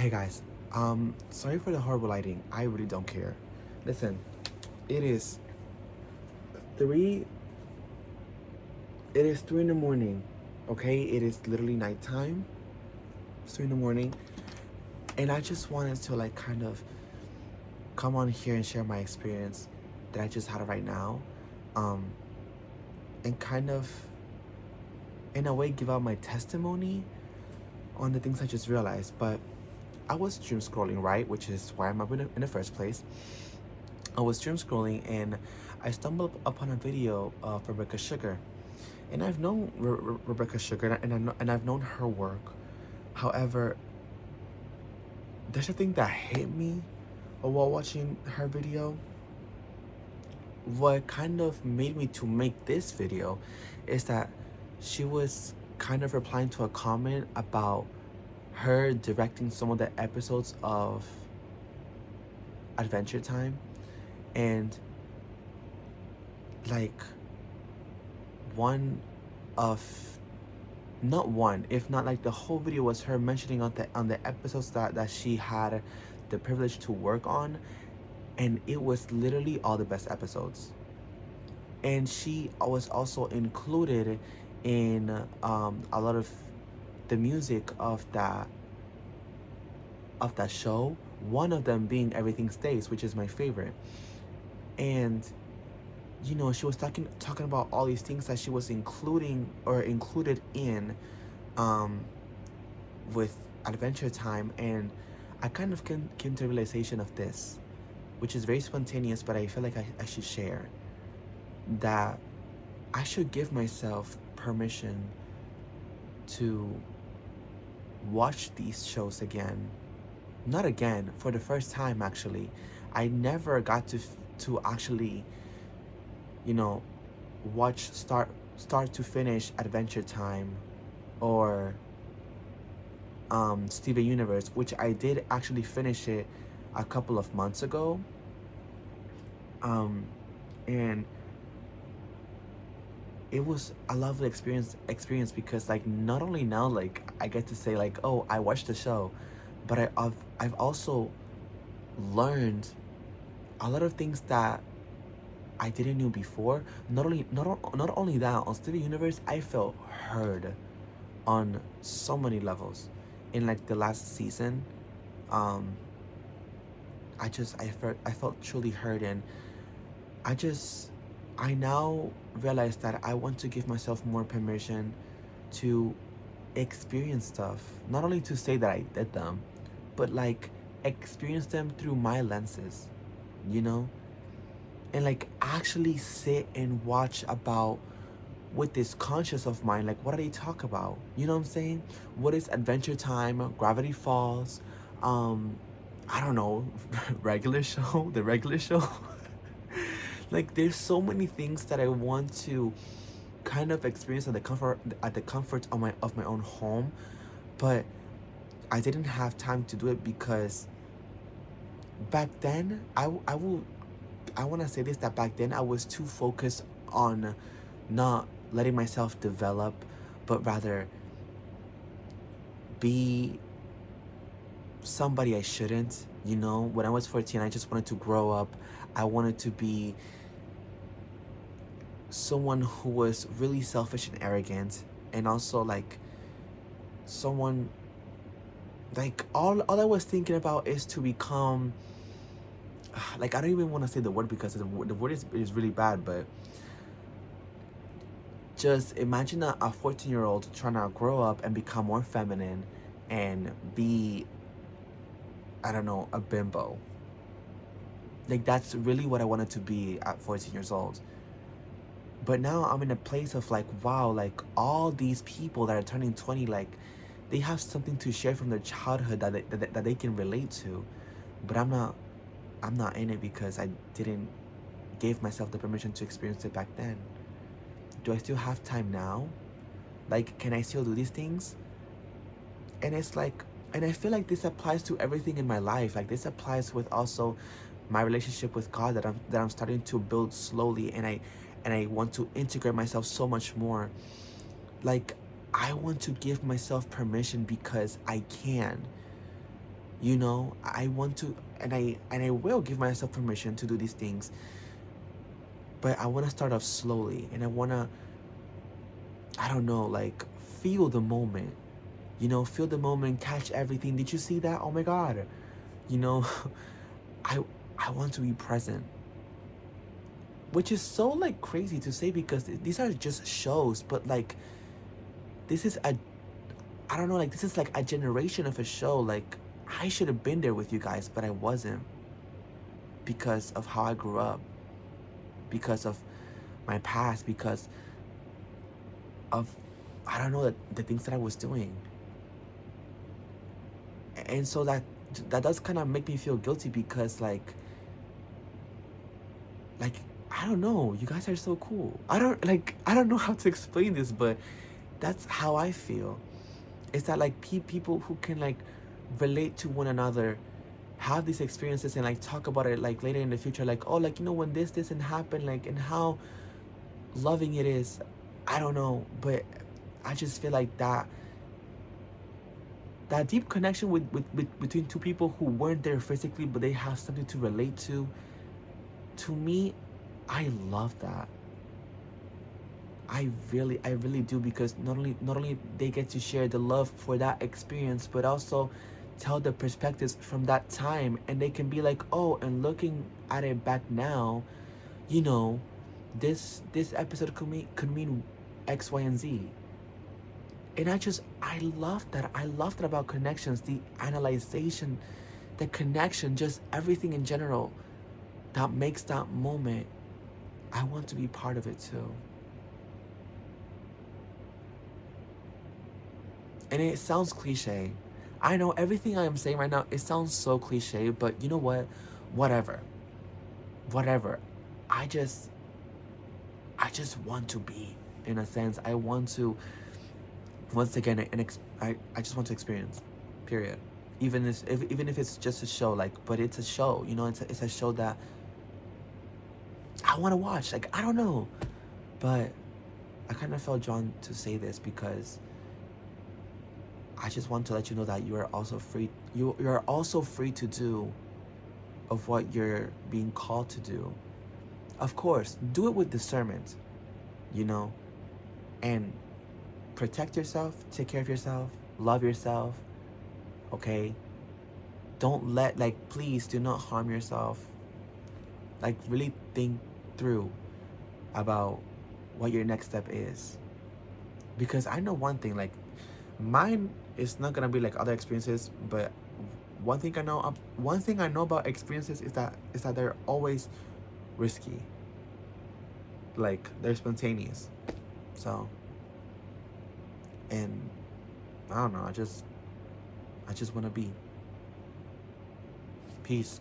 Hey guys, sorry for the horrible lighting. I really don't care. Listen, it is three. It is 3 in the morning. Okay, it is literally nighttime. It's 3 in the morning, and I just wanted to like kind of come on here and share my experience that I just had right now, um, and kind of in a way give out my testimony on the things I just realized. But I was stream scrolling, right, which is why I'm up in the first place. I was stream scrolling and I stumbled upon a video of Rebecca Sugar, and I've known Rebecca Sugar, and I've known her work. However, there's a thing that hit me while watching her video. What kind of made me to make this video is that she was kind of replying to a comment about her directing some of the episodes of Adventure Time, and like one of not one, if not like the whole video was her mentioning on the episodes that she had the privilege to work on, and it was literally all the best episodes. And she was also included in a lot of the music of that show. One of them being Everything Stays, which is my favorite. And she was talking about all these things that she was including or included in um with Adventure Time, and I kind of came to the realization of this, which is very spontaneous, but I feel like I should share that I should give myself permission to watch these shows again. Not again, for the first time actually. I never got to actually, you know, watch start to finish Adventure Time or Steven Universe, which I did actually finish it a couple of months ago. And it was a lovely experience because like not only now like I get to say like, oh, I watched the show, but I've also learned a lot of things that I didn't know before. Not only that, on Steven Universe I felt heard on so many levels. In like the last season, um I felt truly heard, and I just I now realize that I want to give myself more permission to experience stuff. Not only to say that I did them, but like experience them through my lenses, you know? And like actually sit and watch about with this conscious of mine, like what do they talk about? You know what I'm saying? What is Adventure Time, Gravity Falls, um, I don't know, regular show, the regular show. Like there's so many things that I want to kind of experience at the comfort of my own home, but I didn't have time to do it because back then I want to say this, that back then I was too focused on not letting myself develop, but rather be somebody I shouldn't. When I was 14, I just wanted to grow up. I wanted to be someone who was really selfish and arrogant, and also like someone like all I was thinking about is to become like I don't even want to say the word because the word is really bad, but just imagine a 14-year-old trying to grow up and become more feminine and be, I don't know, a bimbo. Like that's really what I wanted to be at 14 years old. But now I'm in a place of like, wow, like all these people that are turning 20, like they have something to share from their childhood that they can relate to. But I'm not in it because I didn't give myself the permission to experience it back then. Do I still have time now? Like, can I still do these things? And it's like, and I feel like this applies to everything in my life. Like this applies with also my relationship with God that I'm starting to build slowly, and I want to integrate myself so much more. Like I want to give myself permission because I can. You know, I want to, and I will give myself permission to do these things, but I want to start off slowly, and I want to, I don't know, like feel the moment. You know, feel the moment, catch everything. Did you see that? Oh my god. You know, I I want to be present, which is so like crazy to say because these are just shows, but like this is a, I don't know, like this is like a generation of a show. Like I should have been there with you guys, but I wasn't because of how I grew up, because of my past, because of, I don't know, the things that I was doing. And so that does kind of make me feel guilty because like I don't know, you guys are so cool. I don't know how to explain this, but that's how I feel. It's that like people who can like relate to one another, have these experiences and like talk about it like later in the future, like, oh, like, you know, when this and happened, like, and how loving it is. I don't know, but I just feel like that deep connection with between two people who weren't there physically but they have something to relate to me, I love that. I really do, because not only they get to share the love for that experience, but also tell the perspectives from that time, and they can be like, oh, and looking at it back now, you know, this episode could mean X, Y, and Z. And I love that about connections, the analyzation, the connection, just everything in general that makes that moment. I want to be part of it too. And it sounds cliche. I know everything I am saying right now, it sounds so cliche, but you know what? Whatever. Whatever. I just I just want to be, in a sense. I want to, once again, I just want to experience. Period. Even if it's just a show, like, but it's a show, you know, it's a show that I want to watch. Like, I don't know, but I kind of felt drawn to say this because I just want to let you know that you are also free. You are also free to do of what you're being called to do. Of course, do it with discernment, you know, and protect yourself, take care of yourself, love yourself, okay? Don't let, like, please do not harm yourself. Like, really think through about what your next step is. Because I know one thing, like, mine is not gonna be like other experiences, but one thing I know about experiences is that they're always risky. Like, they're spontaneous. So, and I don't know, I just want to be. Peace.